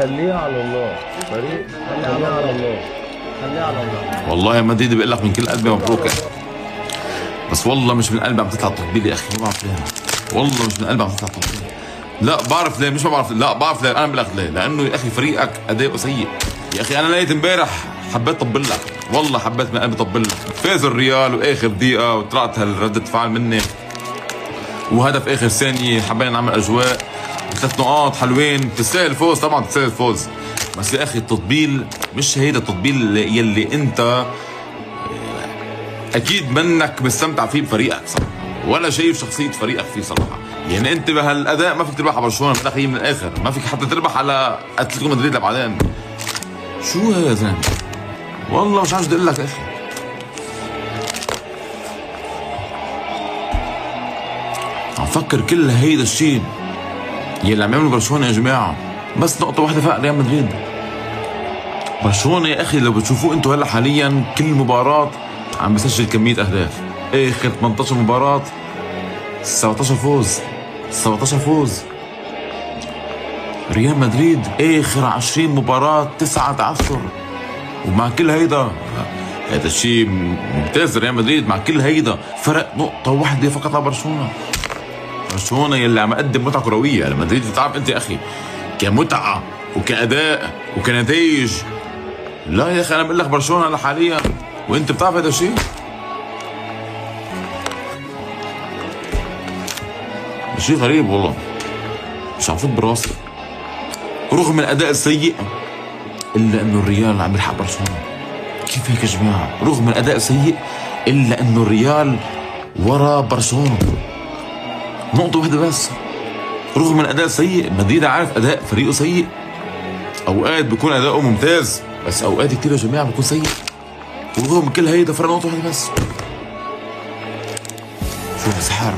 خليها على الله فريق، خليها على الله، خليها على الله. والله يا مديدي بقول لك من كل قلبي مبروك يا اخي، بس والله مش من قلبي عم تطلع تطبيل يا اخي، ما بعرف ليه، والله مش من قلبي عم تطلع تطبيل. لا بعرف ليه، مش ما بعرف، لا بعرف ليه، انا بقول لك ليه، لانه يا اخي فريقك اداؤه سيء يا اخي. انا لقيت امبارح حبيت طبل لك، والله حبيت من قلبي طبل لك. فاز الريال واخر دقيقه وطلعت هالردة فعل مني، وهدف اخر ثانيه حبينا نعمل اجواء، 3 نقاط حلوين، تستاهل الفوز طبعا، تستاهل الفوز. بس يا اخي التطبيل مش هيدا التطبيل يلي انت اكيد منك مستمتع فيه بفريقك صراحه، ولا شايف شخصيه فريقك فيه صراحه. يعني انت بهالاداء ما فيك تربح على برشلونه من الاخر، ما فيك حتى تربح على اتلتيكو مدريد لبعدين. شو هذا يا زلمه؟ والله مش عارف اقول لك يا اخي. عم فكر كل هيدا الشيء يلي عم يعملوا برشلونه يا جماعه، بس نقطه واحده فرق ريال مدريد. برشلونه يا اخي لو بتشوفوه انتم هلا حاليا كل مباراه عم بسجل كميه اهداف، اخر 18 مباراه 17 فوز، 17 فوز. ريال مدريد اخر 20 مباراه 9 تعثر. ومع كل هيدا الشيء ممتاز، ريال مدريد مع كل هيدا فرق نقطه واحده فقط على برشلونه. برشلونه يلي عم يقدم متعه كرويه، مدريد بتعرف انت يا اخي كمتعه وكاداء وكنتائج. لا يا اخي انا بقول لك برشلونه هلا حاليا، وانت بتعرف هذا الشيء. شيء غريب والله، مش عم فوت براسي. رغم الاداء السيء الا انه الريال عم يلحق برشلونه. كيف هيك يا جماعه؟ رغم الاداء السيء الا انه الريال ورا برشلونه نقطه واحده بس. رغم الاداء السيء، مدريد عارف اداء فريقه سيء، اوقات بيكون اداؤه ممتاز بس اوقات كثير يا جماعه بيكون سيء. ورغم كل هيدا فرق نقطه واحده بس. شو سحر.